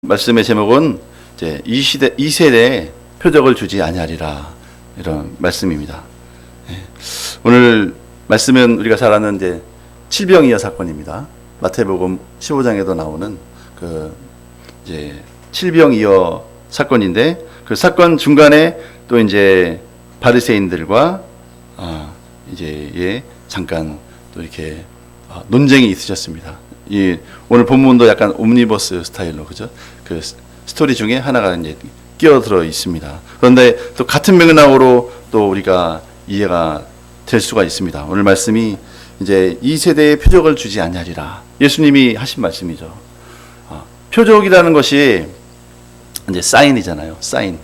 말씀의 제목은 이제 이 세대에 표적을 주지 아니하리라, 이런 말씀입니다. 오늘 말씀은 우리가 잘 아는 이제 칠병이어 사건입니다. 마태복음 15장에도 나오는 그 이제 칠병이어 사건인데, 그 사건 중간에 또 이제 바리새인들과 이제 잠깐 또 이렇게 논쟁이 있으셨습니다. 오늘 본문도 약간 옴니버스 스타일로, 그죠? 그 스토리 중에 하나가 이제 끼어들어 있습니다. 그런데 또 같은 맥락으로 또 우리가 이해가 될 수가 있습니다. 오늘 말씀이 이제 이 세대에 표적을 주지 아니하리라, 예수님이 하신 말씀이죠. 표적이라는 것이 이제 사인이잖아요. 사인.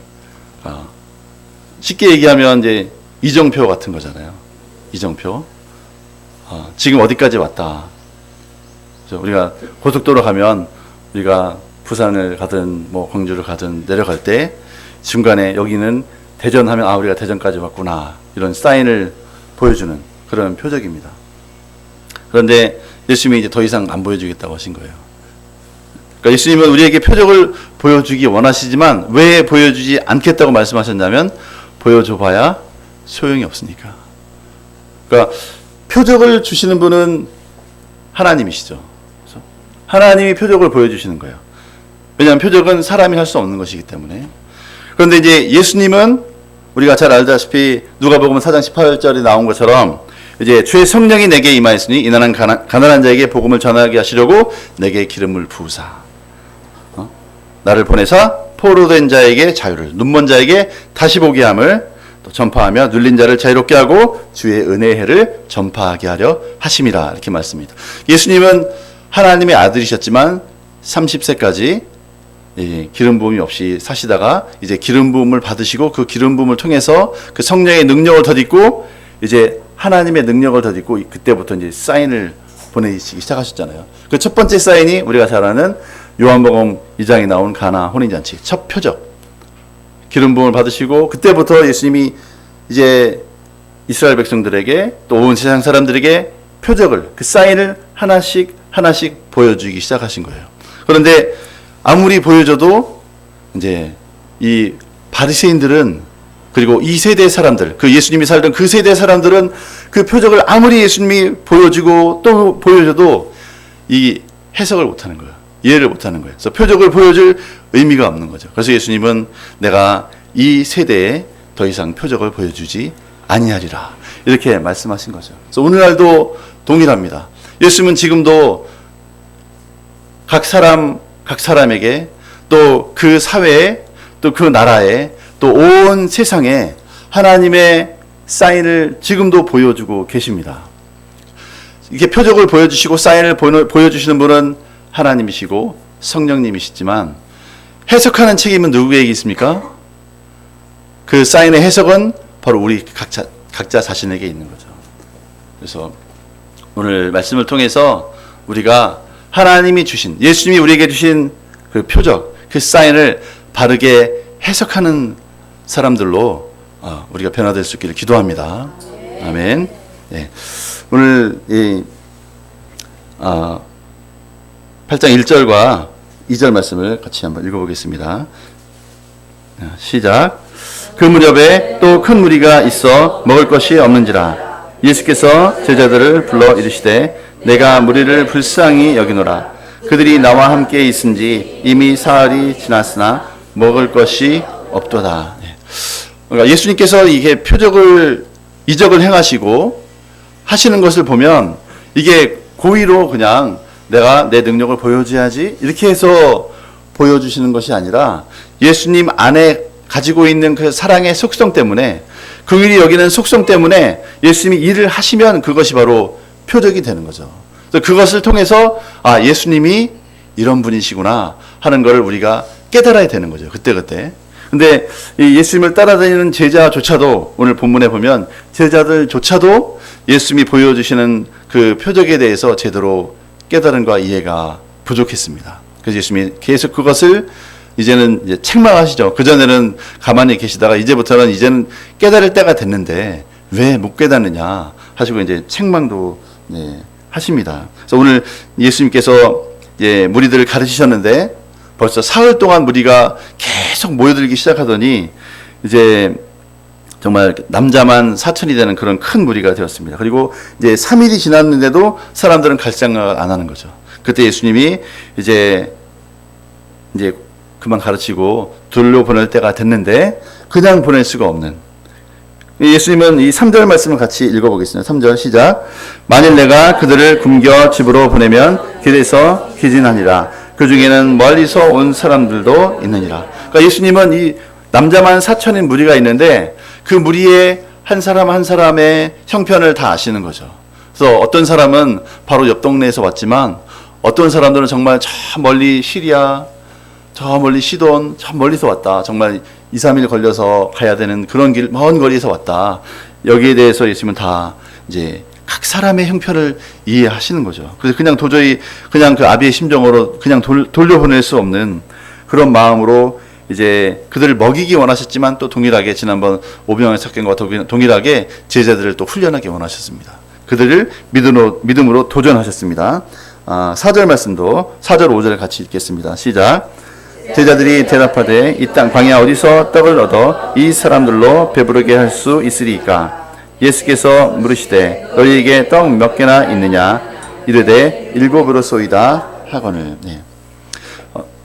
쉽게 얘기하면 이제 이정표 같은 거잖아요. 이정표. 지금 어디까지 왔다. 우리가 고속도로 가면 우리가 부산을 가든 뭐 광주를 가든 내려갈 때 중간에 여기는 대전 하면 우리가 대전까지 왔구나, 이런 사인을 보여주는 그런 표적입니다. 그런데 예수님이 이제 더 이상 안 보여주겠다고 하신 거예요. 그러니까 예수님은 우리에게 표적을 보여주기 원하시지만 왜 보여주지 않겠다고 말씀하셨냐면 보여줘봐야 소용이 없으니까. 그러니까 표적을 주시는 분은 하나님이시죠. 그래서 하나님이 표적을 보여주시는 거예요. 왜냐하면 표적은 사람이 할 수 없는 것이기 때문에. 그런데 이제 예수님은 우리가 잘 알다시피 누가복음 4장 18절에 나온 것처럼 이제 주의 성령이 내게 임하였으니 이나는 가난한 자에게 복음을 전하게 하시려고 내게 기름을 부으사 나를 보내사 포로된 자에게 자유를, 눈먼 자에게 다시 보게 함을 또 전파하며 눌린 자를 자유롭게 하고 주의 은혜의 해를 전파하게 하려 하심이라, 이렇게 말씀입니다. 예수님은 하나님의 아들이셨지만 30세까지 기름 부음이 없이 사시다가 이제 기름 부음을 받으시고 그 기름 부음을 통해서 그 성령의 능력을 덧입고 이제 하나님의 능력을 덧입고 그때부터 이제 사인을 보내시기 시작하셨잖아요. 그 첫 번째 사인이 우리가 잘 아는 요한복음 2장에 나온 가나 혼인잔치 첫 표적. 기름 부음을 받으시고 그때부터 예수님이 이제 이스라엘 백성들에게 또 온 세상 사람들에게 표적을, 그 사인을 하나씩 보여주기 시작하신 거예요. 그런데 아무리 보여줘도 이제 이 바리새인들은, 그리고 이 세대 사람들, 그 예수님이 살던 그 세대 사람들은 그 표적을 아무리 예수님이 보여주고 또 보여줘도 이 해석을 못하는 거예요. 이해를 못하는 거예요. 그래서 표적을 보여줄 의미가 없는 거죠. 그래서 예수님은 내가 이 세대에 더 이상 표적을 보여주지 아니하리라, 이렇게 말씀하신 거죠. 그래서 오늘날도 동일합니다. 예수님은 지금도 각 사람에게 또 그 사회에 또 그 나라에 또 온 세상에 하나님의 사인을 지금도 보여주고 계십니다. 이게 표적을 보여주시고 사인을 보여주시는 분은 하나님이시고 성령님이시지만 해석하는 책임은 누구에게 있습니까? 그 사인의 해석은 바로 우리 각자 자신에게 있는 거죠. 그래서 오늘 말씀을 통해서 우리가 하나님이 주신, 예수님이 우리에게 주신 그 표적, 그 사인을 바르게 해석하는 사람들로 우리가 변화될 수 있기를 기도합니다. 아멘. 네. 오늘 이 8장 1절과 2절 말씀을 같이 한번 읽어보겠습니다. 시작. 그 무렵에 또 큰 무리가 있어 먹을 것이 없는지라 예수께서 제자들을 불러 이르시되 내가 무리를 불쌍히 여기노라. 그들이 나와 함께 있은지 이미 사흘이 지났으나 먹을 것이 없도다. 그러니까 예수님께서 이게 이적을 행하시고 하시는 것을 보면 이게 고의로 그냥 내가 내 능력을 보여줘야지 이렇게 해서 보여주시는 것이 아니라 예수님 안에 가지고 있는 그 사랑의 속성 때문에, 긍휼히 여기는 속성 때문에 예수님이 일을 하시면 그것이 바로 표적이 되는 거죠. 그래서 그것을 통해서 예수님이 이런 분이시구나 하는 것을 우리가 깨달아야 되는 거죠. 그때. 근데 이 예수님을 따라다니는 제자조차도 오늘 본문에 보면 제자들조차도 예수님이 보여주시는 그 표적에 대해서 제대로 깨달음과 이해가 부족했습니다. 그래서 예수님이 계속 그것을 이제는 이제 책망하시죠. 그전에는 가만히 계시다가 이제는 깨달을 때가 됐는데 왜 못 깨닫느냐 하시고 이제 책망도 하십니다. 그래서 오늘 예수님께서 무리들을 가르치셨는데 벌써 사흘 동안 무리가 계속 모여들기 시작하더니 이제 정말 남자만 4천이 되는 그런 큰 무리가 되었습니다. 그리고 이제 3일이 지났는데도 사람들은 갈 생각을 안 하는 거죠. 그때 예수님이 이제 그만 가르치고 돌려보낼 때가 됐는데 그냥 보낼 수가 없는, 예수님은 이 3절 말씀을 같이 읽어보겠습니다. 3절 시작. 만일 내가 그들을 굶겨 집으로 보내면 길에서 기진하니라. 그 중에는 멀리서 온 사람들도 있느니라. 그러니까 예수님은 이 남자만 4천인 무리가 있는데 그 무리의 한 사람 한 사람의 형편을 다 아시는 거죠. 그래서 어떤 사람은 바로 옆 동네에서 왔지만 어떤 사람들은 정말 저 멀리 시리아, 저 멀리 시돈, 저 멀리서 왔다. 정말 2, 3일 걸려서 가야 되는 그런 길, 먼 거리에서 왔다. 여기에 대해서 예수님은 다 이제 각 사람의 형편을 이해하시는 거죠. 그래서 그냥 도저히 그냥 그 아비의 심정으로 그냥 돌려보낼 수 없는 그런 마음으로 이제 그들을 먹이기 원하셨지만 또 동일하게 지난번 오병이어 사건과 동일하게 제자들을 또 훈련하기 원하셨습니다. 그들을 믿음으로 도전하셨습니다. 4절 말씀도 4절 5절 같이 읽겠습니다. 시작. 제자들이 대답하되 이 땅 광야 어디서 떡을 얻어 이 사람들로 배부르게 할 수 있으리까? 예수께서 물으시되 너희에게 떡 몇 개나 있느냐? 이르되 7으로소이다 하거늘. 네.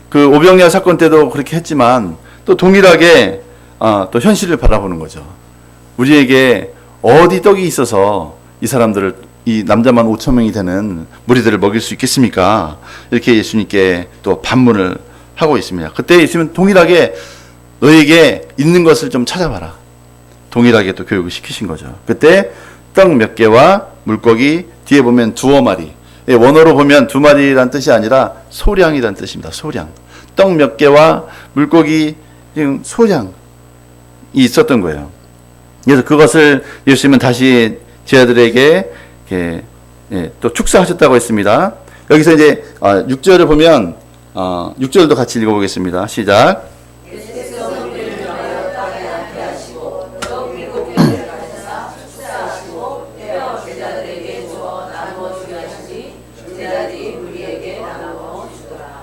그 오병이어 사건 때도 그렇게 했지만 또 동일하게 또 현실을 바라보는 거죠. 우리에게 어디 떡이 있어서 이 사람들을, 이 남자만 5천 명이 되는 무리들을 먹일 수 있겠습니까? 이렇게 예수님께 또 반문을 하고 있습니다. 그때 예수님은 동일하게 너에게 있는 것을 좀 찾아봐라. 동일하게 또 교육을 시키신 거죠. 그때 떡 몇 개와 물고기, 뒤에 보면 두어 마리. 원어로 보면 두 마리란 뜻이 아니라 소량이란 뜻입니다. 소량. 떡 몇 개와 물고기 소량이 있었던 거예요. 그래서 그것을 예수님은 다시 제자들에게 또 축사하셨다고 했습니다. 여기서 이제 6절을 보면 6절도 같이 읽어보겠습니다. 시작.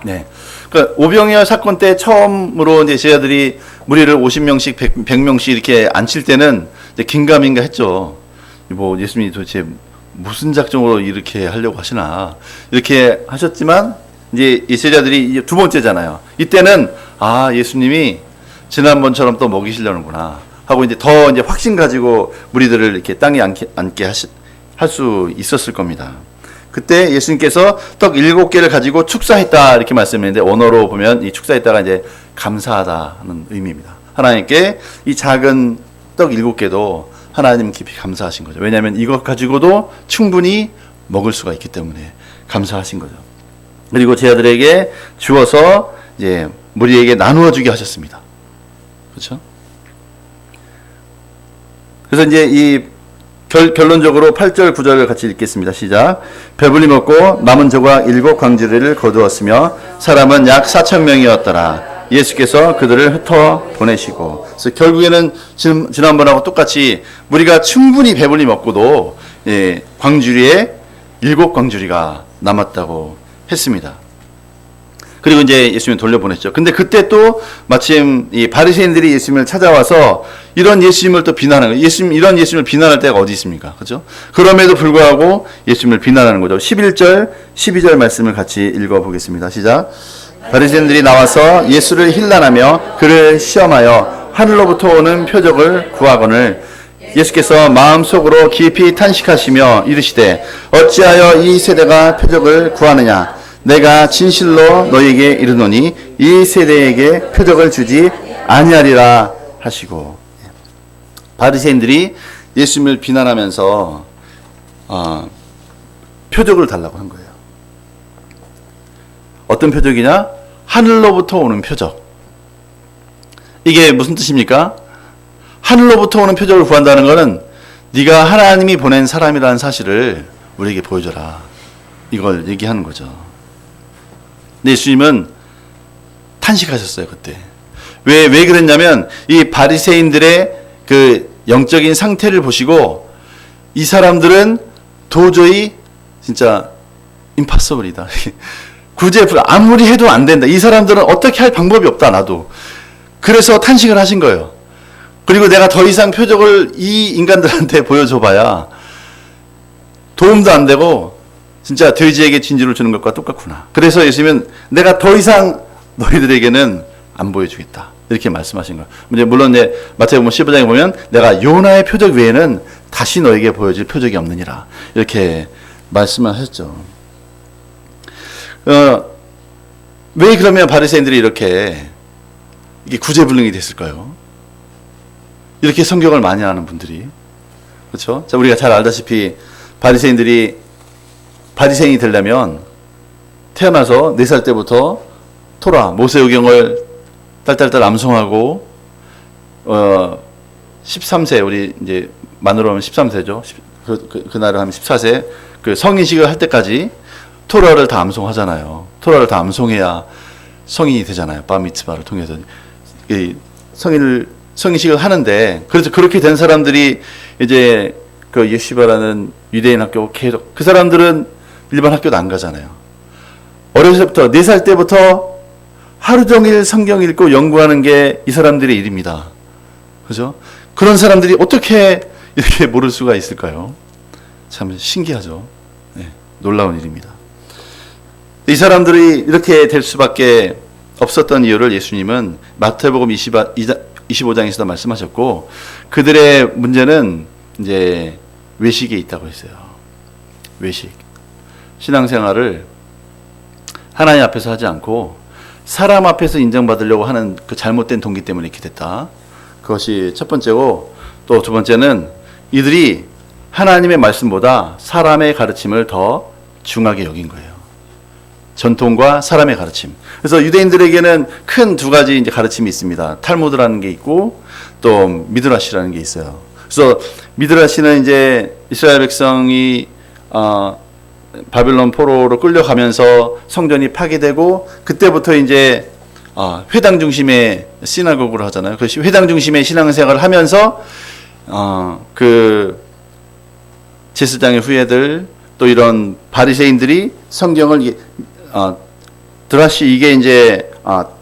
네. 그러니까 오병이어 사건 때 처음으로 이제 제자들이 무리를 50명씩 100명씩 이렇게 앉힐 때는 이제 긴가민가 했죠. 뭐 예수님이 도대체 무슨 작정으로 이렇게 하려고 하시나 이렇게 하셨지만 이제 이 제자들이 이제 두 번째잖아요. 이때는 예수님이 지난번처럼 또 먹이시려는구나 하고 이제 더 이제 확신 가지고 무리들을 이렇게 땅에 앉게 할 수 있었을 겁니다. 그때 예수님께서 떡 7개를 가지고 축사했다 이렇게 말씀했는데 원어로 보면 이 축사했다가 이제 감사하다는 의미입니다. 하나님께 이 작은 떡 7개도 하나님 깊이 감사하신 거죠. 왜냐하면 이것 가지고도 충분히 먹을 수가 있기 때문에 감사하신 거죠. 그리고 제자들에게 주어서 이제 무리에게 나누어 주게 하셨습니다. 그렇죠? 그래서 이제 이 결론적으로 8절 9절을 같이 읽겠습니다. 시작. 배불리 먹고 남은 조각 7 광주리를 거두었으며 사람은 약 4천 명이었더라. 예수께서 그들을 흩어 보내시고, 그래서 결국에는 지난번하고 똑같이 무리가 충분히 배불리 먹고도 광주리에 7 광주리가 남았다고 했습니다. 그리고 이제 예수님을 돌려보냈죠. 근데 그때 또 마침 이 바리새인들이 예수님을 찾아와서 이런 예수님을 또 비난하는 거예요. 이런 예수님을 비난할 때가 어디 있습니까? 그렇죠? 그럼에도 불구하고 예수님을 비난하는 거죠. 11절, 12절 말씀을 같이 읽어보겠습니다. 시작. 바리새인들이 나와서 예수를 힐난하며 그를 시험하여 하늘로부터 오는 표적을 구하거늘 예수께서 마음속으로 깊이 탄식하시며 이르시되 어찌하여 이 세대가 표적을 구하느냐? 내가 진실로 너희에게 이르노니 이 세대에게 표적을 주지 아니하리라 하시고, 바리새인들이 예수님을 비난하면서 표적을 달라고 한 거예요. 어떤 표적이냐? 하늘로부터 오는 표적. 이게 무슨 뜻입니까? 하늘로부터 오는 표적을 구한다는 것은 네가 하나님이 보낸 사람이라는 사실을 우리에게 보여줘라, 이걸 얘기하는 거죠. 근데 예수님은 탄식하셨어요, 그때. 왜 그랬냐면 이 바리새인들의 그 영적인 상태를 보시고 이 사람들은 도저히 진짜 임파서블이다. 아무리 해도 안 된다. 이 사람들은 어떻게 할 방법이 없다, 나도. 그래서 탄식을 하신 거예요. 그리고 내가 더 이상 표적을 이 인간들한테 보여줘봐야 도움도 안 되고 진짜 돼지에게 진주를 주는 것과 똑같구나. 그래서 예수님은 내가 더 이상 너희들에게는 안 보여주겠다. 이렇게 말씀하신 거예요. 물론 이제 마태복음 15장에 보면 내가 요나의 표적 외에는 다시 너에게 보여줄 표적이 없느니라. 이렇게 말씀을 하셨죠. 왜 그러면 바리새인들이 이렇게 구제불능이 됐을까요? 이렇게 성경을 많이 아는 분들이. 그렇죠? 자, 우리가 잘 알다시피 바리새인이 되려면 태어나서 4살 때부터 토라, 모세오경을 딸딸딸 암송하고 13세, 우리 이제 만으로 하면 13세죠. 그날을 하면 14세. 그 성인식을 할 때까지 토라를 다 암송하잖아요. 토라를 다 암송해야 성인이 되잖아요. 바미츠바를 통해서 성인식을 하는데, 그래서 그렇게 된 사람들이 이제 그 예시바라는 유대인 학교 계속, 그 사람들은 일반 학교도 안 가잖아요. 어렸을 때부터 4살 때부터 하루 종일 성경 읽고 연구하는 게 이 사람들의 일입니다. 그죠? 그런 사람들이 어떻게 이렇게 모를 수가 있을까요? 참 신기하죠. 네, 놀라운 일입니다. 이 사람들이 이렇게 될 수밖에 없었던 이유를 예수님은 마태복음 25장에서도 말씀하셨고, 그들의 문제는 이제 외식에 있다고 했어요. 외식. 신앙생활을 하나님 앞에서 하지 않고 사람 앞에서 인정받으려고 하는 그 잘못된 동기 때문에 이렇게 됐다. 그것이 첫 번째고, 또 두 번째는 이들이 하나님의 말씀보다 사람의 가르침을 더 중하게 여긴 거예요. 전통과 사람의 가르침. 그래서 유대인들에게는 큰 두 가지 이제 가르침이 있습니다. 탈무드라는 게 있고 또 미드라시라는 게 있어요. 그래서 미드라시는 이제 이스라엘 백성이 바빌론 포로로 끌려가면서 성전이 파괴되고, 그때부터 이제 회당 중심의 시나고그를 하잖아요. 그 회당 중심의 신앙생활을 하면서 그 제사장의 후예들, 또 이런 바리새인들이 성경을 드라시, 이게 이제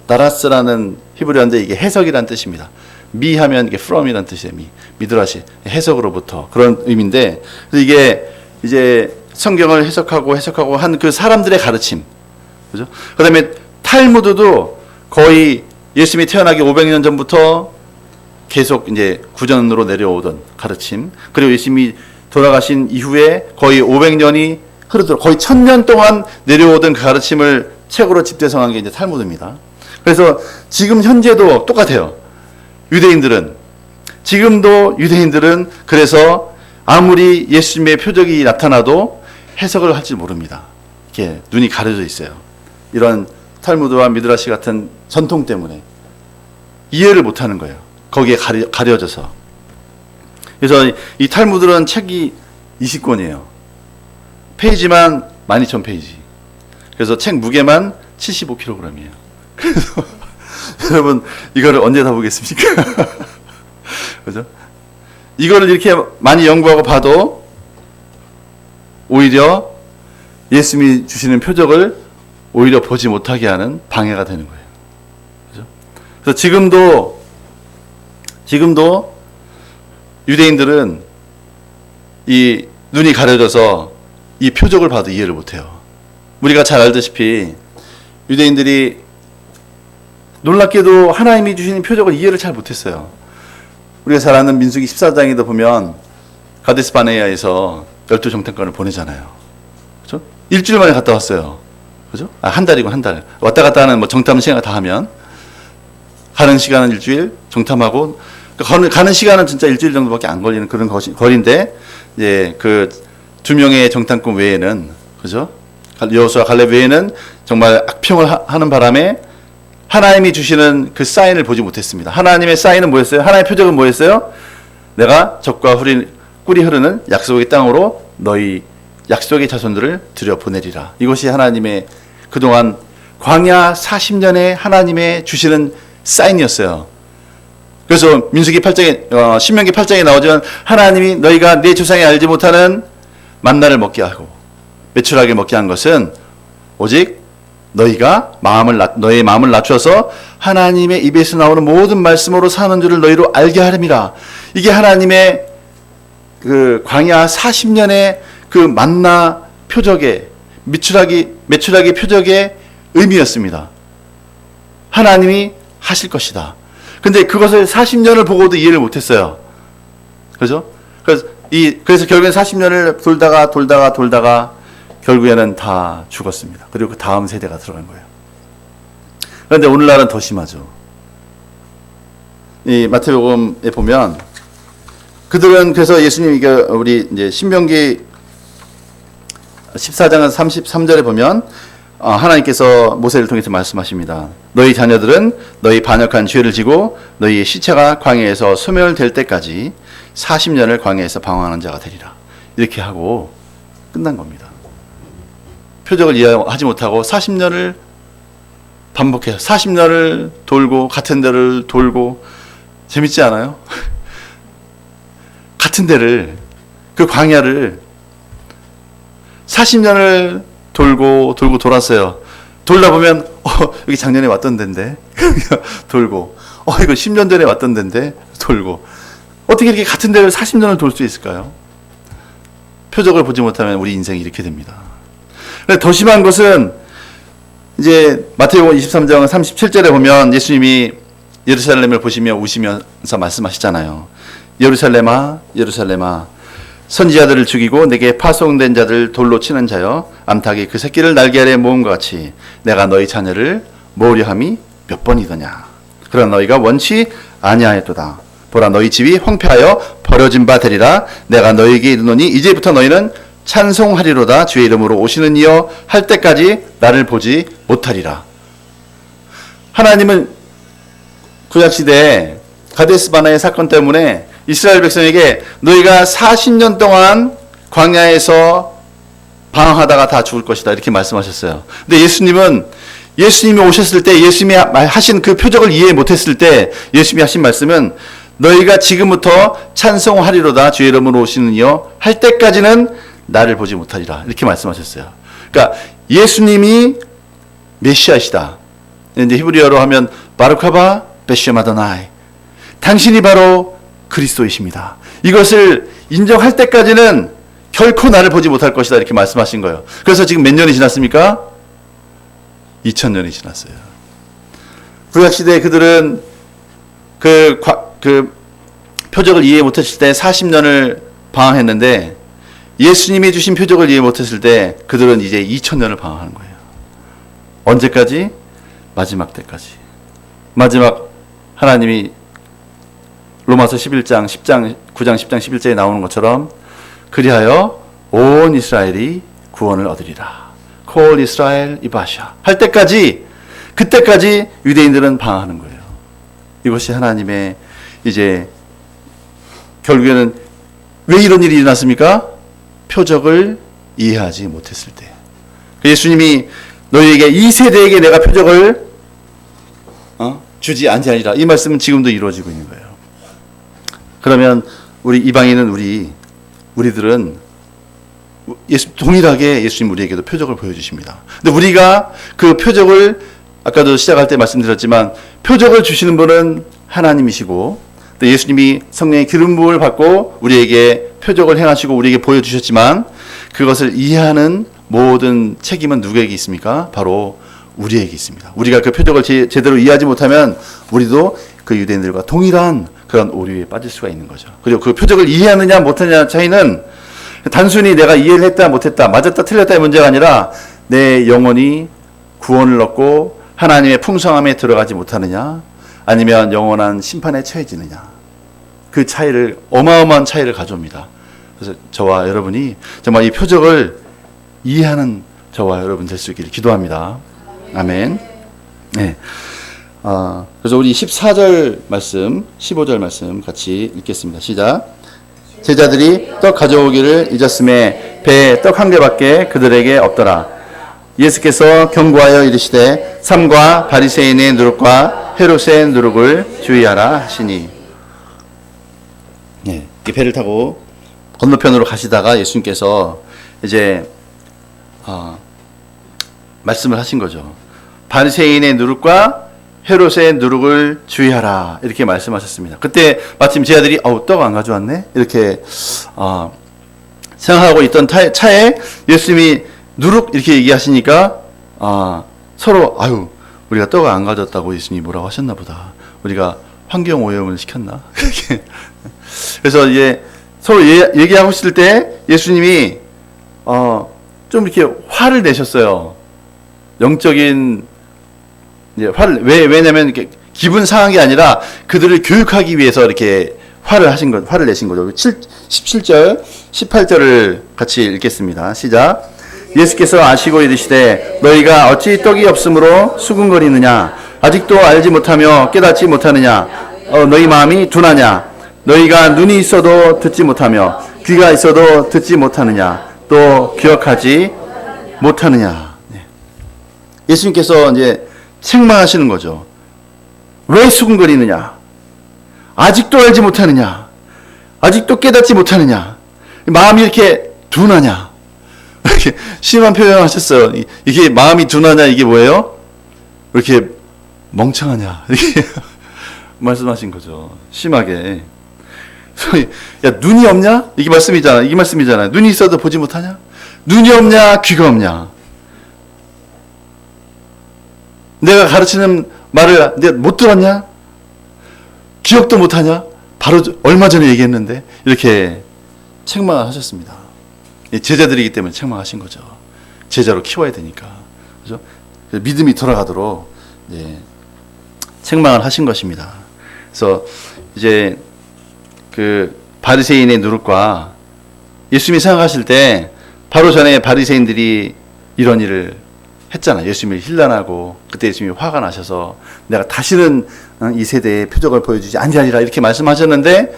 다라스라는 히브리어인데 이게 해석이란 뜻입니다. 미하면 이게 from이란 뜻이에요. 미드라시, 해석으로부터, 그런 의미인데, 그래서 이게 이제 성경을 해석하고 한 그 사람들의 가르침, 그죠? 그다음에 탈무드도 거의 예수님이 태어나기 500년 전부터 계속 이제 구전으로 내려오던 가르침, 그리고 예수님이 돌아가신 이후에 거의 500년이 흐르도록 거의 1000년 동안 내려오던 그 가르침을 책으로 집대성한 게 이제 탈무드입니다. 그래서 지금 현재도 똑같아요. 지금도 유대인들은 그래서 아무리 예수님의 표적이 나타나도 해석을 할지 모릅니다. 이렇게 눈이 가려져 있어요. 이런 탈무드와 미드라시 같은 전통 때문에 이해를 못하는 거예요. 거기에 가려져서. 그래서 이 탈무드는 책이 20권이에요. 페이지만 12,000페이지. 그래서 책 무게만 75kg이에요. 그래서 여러분, 이거를 언제 다 보겠습니까? 그죠? 이거를 이렇게 많이 연구하고 봐도 오히려 예수님이 주시는 표적을 오히려 보지 못하게 하는 방해가 되는 거예요. 그죠? 그래서 지금도 유대인들은 이 눈이 가려져서 이 표적을 봐도 이해를 못해요. 우리가 잘 알다시피 유대인들이 놀랍게도 하나님이 주시는 표적을 이해를 잘 못했어요. 우리가 잘 아는 민수기 14장에도 보면 가데스 바네아에서 12정탐꾼을 보내잖아요. 그죠? 일주일 만에 갔다 왔어요. 그죠? 한 달이고 한 달. 왔다 갔다 하는 정탐 시간 다 하면 가는 시간은 일주일, 정탐하고 가는 시간은 진짜 일주일 정도밖에 안 걸리는 그런 거리인데, 이제 그 2명의 정탐꾼 외에는, 그죠? 여호수아 갈렙 외에는 정말 악평을 하는 바람에 하나님이 주시는 그 사인을 보지 못했습니다. 하나님의 사인은 뭐였어요? 하나님의 표적은 뭐였어요? 내가 적과 꿀이 흐르는 약속의 땅으로 너희 약속의 자손들을 들여보내리라. 이것이 하나님의 그동안 광야 40년에 하나님의 주시는 사인이었어요. 그래서 민수기 8장에 신명기 8장에 나오지만 하나님이 너희가 내 조상이 알지 못하는 만나를 먹게 하고 메추라기를 먹게 한 것은 오직 너의 마음을 낮춰서 하나님의 입에서 나오는 모든 말씀으로 사는 줄을 너희로 알게 하렴이라. 이게 하나님의 그 광야 40년의 그 만나 표적의 메추라기 표적의 의미였습니다. 하나님이 하실 것이다. 근데 그것을 40년을 보고도 이해를 못했어요. 그죠? 그래서 결국엔 40년을 돌다가 결국에는 다 죽었습니다. 그리고 그 다음 세대가 들어간 거예요. 그런데 오늘날은 더 심하죠. 이 마태복음에 보면 그들은 그래서 예수님이 우리 이제 신명기 14장 33절에 보면 하나님께서 모세를 통해서 말씀하십니다. 너희 자녀들은 너희 반역한 죄를 지고 너희의 시체가 광야에서 소멸될 때까지 40년을 광야에서 방황하는 자가 되리라. 이렇게 하고 끝난 겁니다. 표적을 이해하지 못하고 40년을 반복해서 40년을 돌고 같은 데를 돌고 재밌지 않아요? 같은 데를 그 광야를 40년을 돌고 돌았어요. 돌다 보면 여기 작년에 왔던 데인데 돌고 이거 10년 전에 왔던 데인데 돌고 어떻게 이렇게 같은 데를 40년을 돌 수 있을까요? 표적을 보지 못하면 우리 인생이 이렇게 됩니다. 더 심한 것은 이제 마태복음 23장 37절에 보면 예수님이 예루살렘을 보시며 우시면서 말씀하시잖아요. 예루살렘아 예루살렘아 선지자들을 죽이고 내게 파송된 자들 돌로 치는 자여 암탉이 그 새끼를 날개 아래 모음과 같이 내가 너희 자녀를 모으려 함이 몇 번이더냐. 그러나 너희가 원치 아니하였도다. 보라 너희 집이 황폐하여 버려진 바 되리라. 내가 너희에게 이르노니 이제부터 너희는 찬송하리로다. 주의 이름으로 오시는 이여 할 때까지 나를 보지 못하리라. 하나님은 구약시대에 가데스 바네의 사건 때문에 이스라엘 백성에게 너희가 40년 동안 광야에서 방황하다가 다 죽을 것이다 이렇게 말씀하셨어요. 근데 예수님이 오셨을 때 예수님이 하신 그 표적을 이해 못했을 때 예수님이 하신 말씀은 너희가 지금부터 찬송하리로다. 주의 이름으로 오시는 이여 할 때까지는 나를 보지 못하리라 이렇게 말씀하셨어요. 그러니까 예수님이 메시아시다. 이제 히브리어로 하면 바루카바 베셴 아도나이 당신이 바로 그리스도이십니다. 이것을 인정할 때까지는 결코 나를 보지 못할 것이다 이렇게 말씀하신 거예요. 그래서 지금 몇 년이 지났습니까? 2000년이 지났어요. 구약시대에 그들은 그 표적을 이해 못했을 때 40년을 방황했는데 예수님이 주신 표적을 이해 못했을 때 그들은 이제 2000년을 방황하는 거예요. 언제까지? 마지막 때까지. 마지막 하나님이 로마서 11장, 10장, 9장, 10장, 11절에 나오는 것처럼 그리하여 온 이스라엘이 구원을 얻으리라. 콜 이스라엘 이바샤 할 때까지 그때까지 유대인들은 방황하는 거예요. 이것이 하나님의 이제 결국에는 왜 이런 일이 일어났습니까? 표적을 이해하지 못했을 때. 예수님이 너희에게 이 세대에게 내가 표적을 주지 아니하리라. 이 말씀은 지금도 이루어지고 있는 거예요. 그러면 우리 이방인은 우리들은 동일하게 예수님 우리에게도 표적을 보여주십니다. 근데 우리가 그 표적을 아까도 시작할 때 말씀드렸지만 표적을 주시는 분은 하나님이시고 또 예수님이 성령의 기름 부음을 받고 우리에게 표적을 행하시고 우리에게 보여주셨지만 그것을 이해하는 모든 책임은 누구에게 있습니까? 바로 우리에게 있습니다. 우리가 그 표적을 제대로 이해하지 못하면 우리도 그 유대인들과 동일한 그런 오류에 빠질 수가 있는 거죠. 그리고 그 표적을 이해하느냐 못하느냐 차이는 단순히 내가 이해를 했다 못했다 맞았다 틀렸다의 문제가 아니라 내 영혼이 구원을 얻고 하나님의 풍성함에 들어가지 못하느냐 아니면 영원한 심판에 처해지느냐 그 차이를 어마어마한 차이를 가져옵니다. 그래서 저와 여러분이 정말 이 표적을 이해하는 저와 여러분 될 수 있기를 기도합니다. 아멘. 네. 그래서 우리 14절 말씀, 15절 말씀 같이 읽겠습니다. 시작. 제자들이 떡 가져오기를 잊었음에 배에 떡 한 개밖에 그들에게 없더라. 예수께서 경고하여 이르시되 삼과 바리새인의 누룩과 헤롯의 누룩을 주의하라 하시니. 네, 이 배를 타고 건너편으로 가시다가 예수님께서 이제 말씀을 하신 거죠. 바리새인의 누룩과 헤롯의 누룩을 주의하라 이렇게 말씀하셨습니다. 그때 마침 제 아들이 떡 안 가져왔네 이렇게 생각하고 있던 차에 예수님이 누룩 이렇게 얘기하시니까 서로 우리가 떡을 안 가져왔다고 예수님이 뭐라고 하셨나 보다. 우리가 환경 오염을 시켰나? 그래서 이제 서로 얘기하고 있을 때 예수님이 좀 이렇게 화를 내셨어요. 영적인 이제 화를 왜냐면 이렇게 기분 상한 게 아니라 그들을 교육하기 위해서 이렇게 화를 내신 거죠. 17절, 18절을 같이 읽겠습니다. 시작. 예수께서 아시고 이르시되 너희가 어찌 떡이 없으므로 수군거리느냐 아직도 알지 못하며 깨닫지 못하느냐 너희 마음이 둔하냐 너희가 눈이 있어도 듣지 못하며 귀가 있어도 듣지 못하느냐 또 기억하지 못하느냐. 예수님께서 이제 책망하시는 거죠. 왜 수군거리느냐? 아직도 알지 못하느냐? 아직도 깨닫지 못하느냐? 마음이 이렇게 둔하냐? 이렇게 심한 표현을 하셨어요. 이게 마음이 둔하냐? 이게 뭐예요? 왜 이렇게 멍청하냐? 이렇게 말씀하신 거죠. 심하게. 야, 눈이 없냐? 이게 말씀이잖아. 눈이 있어도 보지 못하냐? 눈이 없냐? 귀가 없냐? 내가 가르치는 말을 내가 못 들었냐? 기억도 못하냐? 바로 얼마 전에 얘기했는데 이렇게 책망을 하셨습니다. 제자들이기 때문에 책망하신 거죠. 제자로 키워야 되니까. 그죠? 믿음이 돌아가도록 책망을 하신 것입니다. 그래서 이제 그 바리새인의 누룩과 예수님이 생각하실 때 바로 전에 바리새인들이 이런 일을 했잖아요. 예수님을 힐난하고 그때 예수님이 화가 나셔서 내가 다시는 이 세대의 표적을 보여주지 아니하리라 이렇게 말씀하셨는데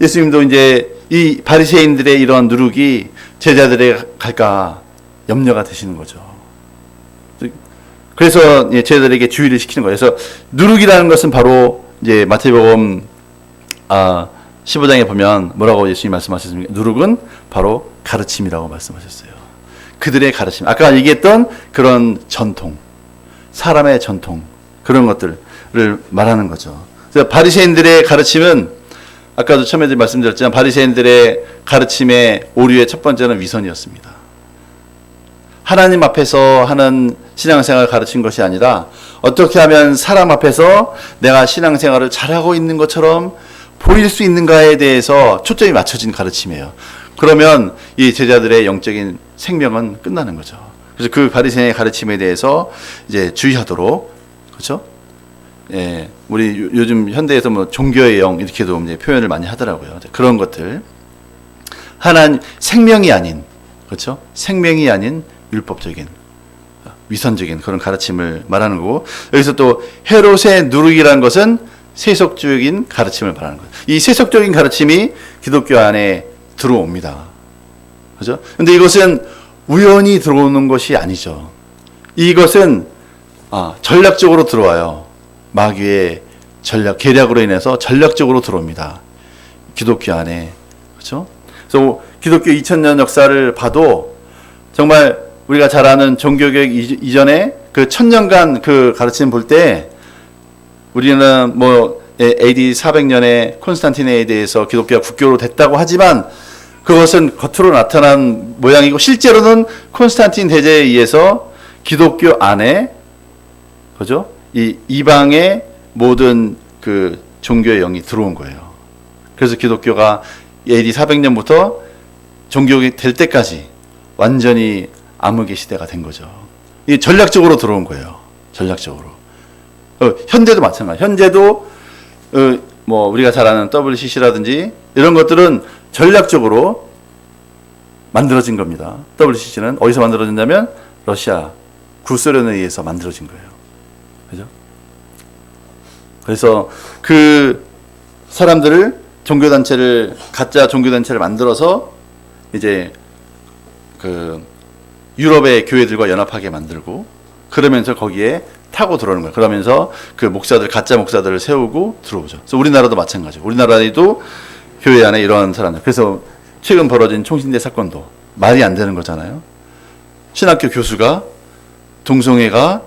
예수님도 이제 이 바리새인들의 이런 누룩이 제자들에게 갈까 염려가 되시는 거죠. 그래서 제자들에게 주의를 시키는 거예요. 그래서 누룩이라는 것은 바로 이제 마태복음 15장에 보면 뭐라고 예수님이 말씀하셨습니까? 누룩은 바로 가르침이라고 말씀하셨어요. 그들의 가르침. 아까 얘기했던 그런 전통, 사람의 전통, 그런 것들을 말하는 거죠. 그래서 바리새인들의 가르침은 아까도 처음에 말씀드렸지만 바리새인들의 가르침의 오류의 첫 번째는 위선이었습니다. 하나님 앞에서 하는 신앙생활을 가르친 것이 아니라 어떻게 하면 사람 앞에서 내가 신앙생활을 잘하고 있는 것처럼 보일 수 있는가에 대해서 초점이 맞춰진 가르침이에요. 그러면 이 제자들의 영적인 생명은 끝나는 거죠. 그래서 그 바리새인의 가르침에 대해서 이제 주의하도록, 그렇죠? 예, 우리 요즘 현대에서 뭐 종교의 영 이렇게도 이제 표현을 많이 하더라고요. 그런 것들 생명이 아닌, 그렇죠? 생명이 아닌 율법적인 위선적인 그런 가르침을 말하는 거고, 여기서 또 헤롯의 누룩이라는 것은 세속적인 가르침을 말하는 거예요. 이 세속적인 가르침이 기독교 안에 들어옵니다. 그죠? 근데 이것은 우연히 들어오는 것이 아니죠. 이것은 전략적으로 들어와요. 마귀의 계략으로 인해서 전략적으로 들어옵니다. 기독교 안에. 그렇죠? 그래서 기독교 2000년 역사를 봐도 정말 우리가 잘 아는 종교개혁 이전에 그 1000년간 그 가르침 볼 때 우리는 뭐 AD 400년에 콘스탄틴에 대해서 기독교가 국교로 됐다고 하지만 그것은 겉으로 나타난 모양이고 실제로는 콘스탄틴 대제에 의해서 기독교 안에, 그죠? 이 이방의 모든 그 종교의 영이 들어온 거예요. 그래서 기독교가 AD 400년부터 종교가 될 때까지 완전히 암흑의 시대가 된 거죠. 이 전략적으로 들어온 거예요. 전략적으로. 현대도 마찬가지. 현재도 뭐 우리가 잘 아는 WCC라든지 이런 것들은 전략적으로 만들어진 겁니다. WCC는 어디서 만들어졌냐면 러시아 구소련에 의해서 만들어진 거예요. 그죠? 그래서 그 사람들을 가짜 종교단체를 만들어서 이제 그 유럽의 교회들과 연합하게 만들고 그러면서 거기에 타고 들어오는 거예요. 그러면서 그 가짜 목사들을 세우고 들어오죠. 그래서 우리나라도 마찬가지고 우리나라에도 교회 안에 이런 사람들. 그래서 최근 벌어진 총신대 사건도 말이 안 되는 거잖아요. 신학교 교수가 동성애가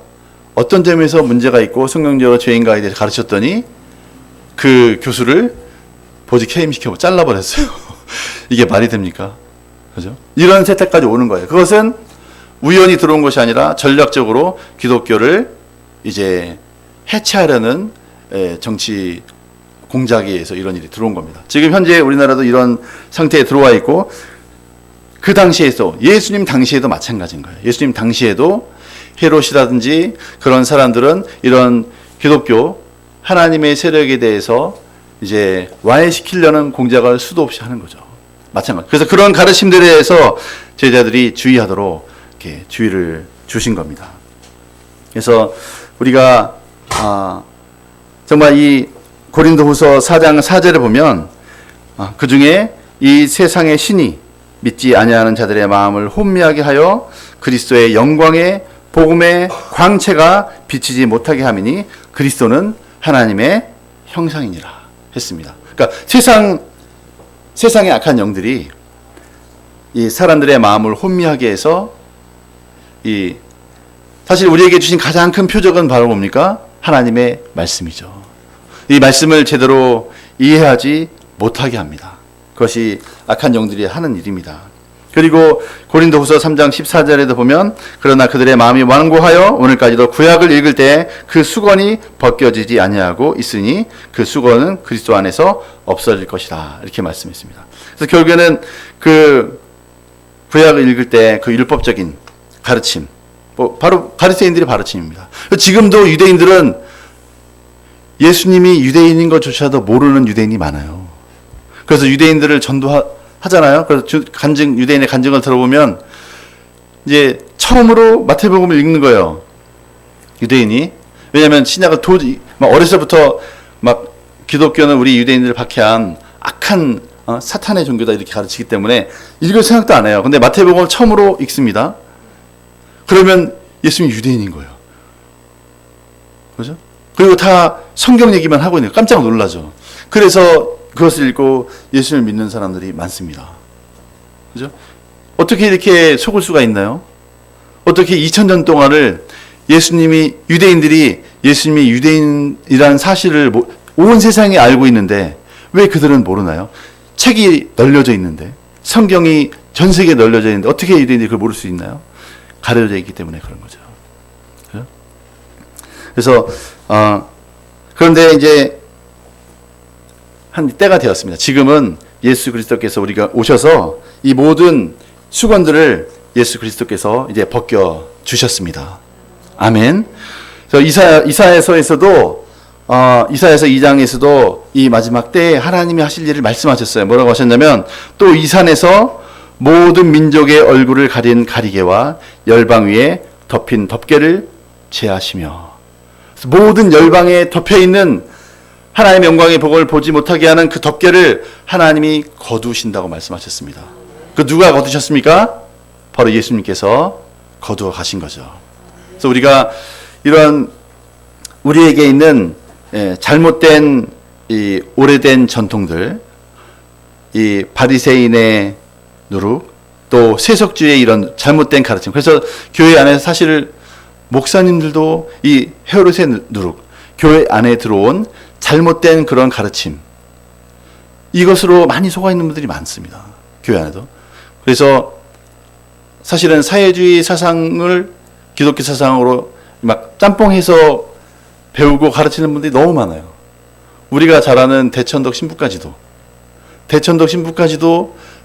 어떤 점에서 문제가 있고 성경적으로 죄인가에 대해서 가르쳤더니 그 교수를 보직 해임시켜 잘라버렸어요. 이게 말이 됩니까? 그죠? 이런 세태까지 오는 거예요. 그것은 우연히 들어온 것이 아니라 전략적으로 기독교를 이제 해체하려는 정치 공작에 의해서 이런 일이 들어온 겁니다. 지금 현재 우리나라도 이런 상태에 들어와 있고, 그 당시에도 예수님 당시에도 마찬가지인 거예요. 예수님 당시에도 헤롯이라든지 그런 사람들은 이런 기독교 하나님의 세력에 대해서 이제 와해시키려는 공작을 수도 없이 하는 거죠. 마찬가지. 그래서 그런 가르침들에 대해서 제자들이 주의하도록 이렇게 주의를 주신 겁니다. 그래서 우리가 정말 이 고린도후서 4장 4절에 보면 그 중에 이 세상의 신이 믿지 아니하는 자들의 마음을 혼미하게 하여 그리스도의 영광의 복음의 광채가 비치지 못하게 함이니 그리스도는 하나님의 형상이니라 했습니다. 그러니까 세상의 악한 영들이 이 사람들의 마음을 혼미하게 해서 사실 우리에게 주신 가장 큰 표적은 바로 뭡니까? 하나님의 말씀이죠. 이 말씀을 제대로 이해하지 못하게 합니다. 그것이 악한 영들이 하는 일입니다. 그리고 고린도후서 3장 14절에도 보면 그러나 그들의 마음이 완고하여 오늘까지도 구약을 읽을 때 그 수건이 벗겨지지 아니하고 있으니 그 수건은 그리스도 안에서 없어질 것이다. 이렇게 말씀했습니다. 그래서 결국에는 그 구약을 읽을 때 그 율법적인 가르침, 바로 바리새인들의 가르침입니다. 지금도 유대인들은 예수님이 유대인인 것조차도 모르는 유대인이 많아요. 그래서 유대인들을 전도하잖아요. 그래서 유대인의 간증을 들어보면 이제 처음으로 마태복음을 읽는 거예요. 유대인이. 왜냐하면 신약을 어렸을 때부터 막 기독교는 우리 유대인들을 박해한 악한 사탄의 종교다 이렇게 가르치기 때문에 읽을 생각도 안 해요. 근데 마태복음을 처음으로 읽습니다. 그러면 예수님이 유대인인 거예요. 그죠? 그리고 다 성경 얘기만 하고 있는 거예요. 깜짝 놀라죠. 그래서 그것을 읽고 예수님을 믿는 사람들이 많습니다. 그죠? 어떻게 이렇게 속을 수가 있나요? 어떻게 2000년 동안을 유대인들이 예수님이 유대인이라는 사실을 온 세상이 알고 있는데 왜 그들은 모르나요? 책이 널려져 있는데, 성경이 전 세계에 널려져 있는데 어떻게 유대인들이 그걸 모를 수 있나요? 가려져 있기 때문에 그런 거죠. 그죠? 그래서 그런데 이제 한 때가 되었습니다. 지금은 예수 그리스도께서 우리가 오셔서 이 모든 수건들을 예수 그리스도께서 이제 벗겨 주셨습니다. 아멘. 그래서 이사야서 2장에서도 이 마지막 때에 하나님이 하실 일을 말씀하셨어요. 뭐라고 하셨냐면 또 이 산에서 모든 민족의 얼굴을 가린 가리개와 열방 위에 덮인 덮개를 제하시며, 모든 열방에 덮여 있는 하나님의 영광의 복을 보지 못하게 하는 그 덮개를 하나님이 거두신다고 말씀하셨습니다. 그 누가 거두셨습니까? 바로 예수님께서 거두어 가신 거죠. 그래서 우리가 이런 우리에게 있는 잘못된 이 오래된 전통들, 이 바리새인의 누룩, 또 세속주의의 이런 잘못된 가르침. 그래서 교회 안에 사실 목사님들도 이 헤롯의 누룩, 교회 안에 들어온 잘못된 그런 가르침, 이것으로 많이 속아 있는 분들이 많습니다. 교회 안에도. 그래서 사실은 사회주의 사상을 기독교 사상으로 막 짬뽕해서 배우고 가르치는 분들이 너무 많아요. 우리가 잘 아는 대천덕 신부까지도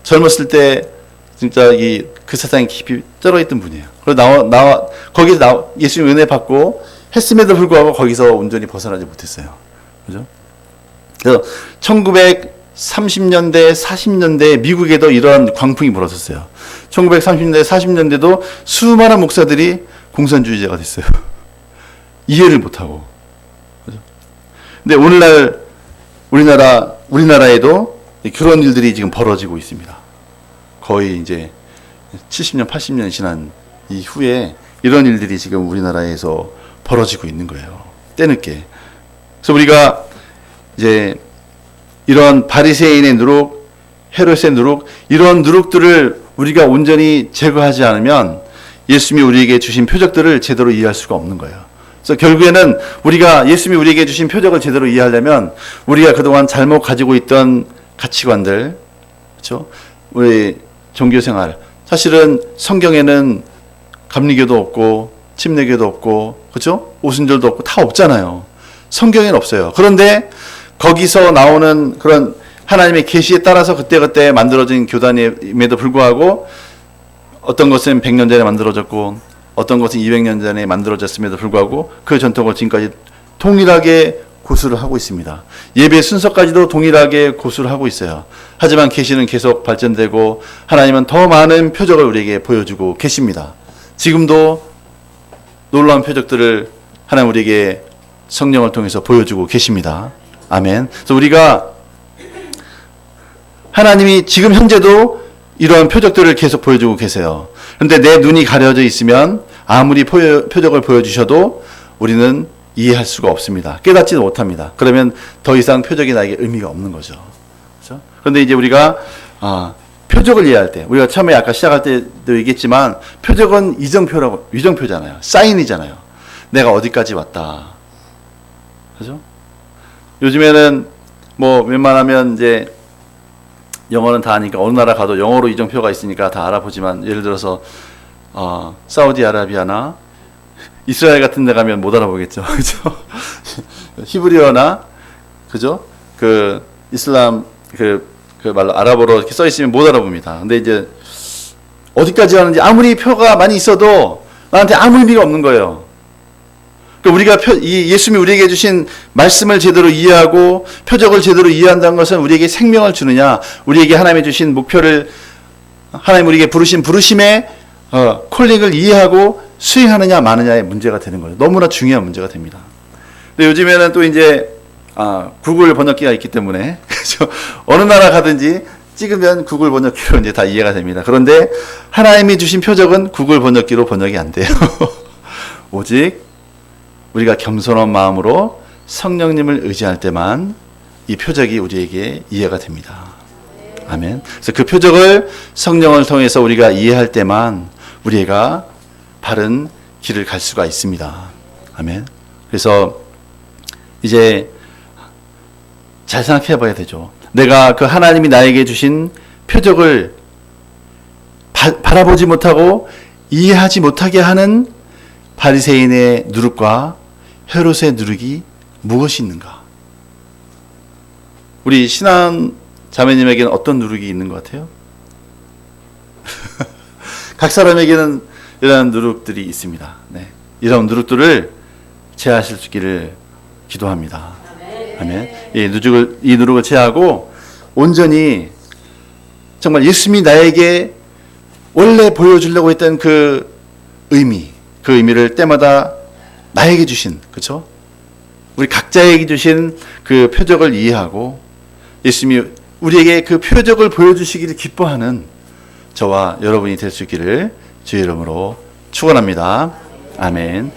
젊었을 때 진짜 그 세상에 깊이 쩔어있던 분이에요. 그래서 거기서 예수님 은혜 받고 했음에도 불구하고 거기서 온전히 벗어나지 못했어요. 그죠? 그래서 1930년대, 40년대 미국에도 이런 광풍이 불었었어요. 1930년대, 40년대도 수많은 목사들이 공산주의자가 됐어요. 이해를 못하고. 그죠? 근데 오늘날 우리나라에도 그런 일들이 지금 벌어지고 있습니다. 거의 이제 70년, 80년 지난 이후에 이런 일들이 지금 우리나라에서 벌어지고 있는 거예요. 때늦게. 그래서 우리가 이제 이런 바리새인의 누룩, 헤롯의 누룩, 이런 누룩들을 우리가 온전히 제거하지 않으면 예수님이 우리에게 주신 표적들을 제대로 이해할 수가 없는 거예요. 그래서 결국에는 우리가 예수님이 우리에게 주신 표적을 제대로 이해하려면 우리가 그동안 잘못 가지고 있던 가치관들, 그렇죠? 우리 종교생활, 사실은 성경에는 감리교도 없고 침례교도 없고, 그렇죠? 오순절도 없고 다 없잖아요. 성경에는 없어요. 그런데 거기서 나오는 그런 하나님의 계시에 따라서 그때그때 만들어진 교단임에도 불구하고 어떤 것은 100년 전에 만들어졌고 어떤 것은 200년 전에 만들어졌음에도 불구하고 그 전통을 지금까지 동일하게 고수를 하고 있습니다. 예배 순서까지도 동일하게 고수를 하고 있어요. 하지만 계시는 계속 발전되고 하나님은 더 많은 표적을 우리에게 보여주고 계십니다. 지금도 놀라운 표적들을 하나님 우리에게 성령을 통해서 보여주고 계십니다. 아멘. 그래서 우리가 하나님이 지금 현재도 이러한 표적들을 계속 보여주고 계세요. 그런데 내 눈이 가려져 있으면 아무리 표적을 보여주셔도 우리는 이해할 수가 없습니다. 깨닫지도 못합니다. 그러면 더 이상 표적이 나에게 의미가 없는 거죠. 그렇죠? 그런데 이제 우리가 표적을 이해할 때, 우리가 처음에 아까 시작할 때도 얘기했지만 표적은 위정표잖아요. 사인이잖아요. 내가 어디까지 왔다. 그죠? 요즘에는 뭐 웬만하면 이제 영어는 다 아니까 어느 나라 가도 영어로 이정표가 있으니까 다 알아보지만 예를 들어서 사우디아라비아나 이스라엘 같은 데 가면 못 알아보겠죠. 그죠? 히브리어나 그죠? 그 이슬람 그 말로 아랍어로 이렇게 써 있으면 못 알아봅니다. 근데 이제 어디까지 가는지 아무리 표가 많이 있어도 나한테 아무 의미가 없는 거예요. 그러니까 우리가 예수님이 우리에게 주신 말씀을 제대로 이해하고 표적을 제대로 이해한다는 것은 우리에게 생명을 주느냐, 우리에게 하나님이 주신 목표를 하나님 우리에게 부르신 부르심의 콜링을 이해하고 수행하느냐 마느냐의 문제가 되는 거예요. 너무나 중요한 문제가 됩니다. 근데 요즘에는 또 이제 구글 번역기가 있기 때문에 그렇죠? 어느 나라 가든지 찍으면 구글 번역기로 이제 다 이해가 됩니다. 그런데 하나님이 주신 표적은 구글 번역기로 번역이 안 돼요. 오직 우리가 겸손한 마음으로 성령님을 의지할 때만 이 표적이 우리에게 이해가 됩니다. 아멘. 그래서 그 표적을 성령을 통해서 우리가 이해할 때만 우리가 바른 길을 갈 수가 있습니다. 아멘. 그래서 이제 잘 생각해 봐야 되죠. 내가 그 하나님이 나에게 주신 표적을 바라보지 못하고 이해하지 못하게 하는 바리새인의 누룩과 헤롯의 누룩이 무엇이 있는가? 우리 신앙 자매님에게는 어떤 누룩이 있는 것 같아요? 각 사람에게는 이런 누룩들이 있습니다. 네. 이런 누룩들을 제하실 수 있기를 기도합니다. 아멘. 이 누룩을 제하고 온전히 정말 예수님이 나에게 원래 보여주려고 했던 그 의미를 때마다 나에게 주신, 그렇죠? 우리 각자에게 주신 그 표적을 이해하고 예수님이 우리에게 그 표적을 보여주시기를 기뻐하는 저와 여러분이 될 수 있기를 주의 이름으로 축원합니다. 아멘.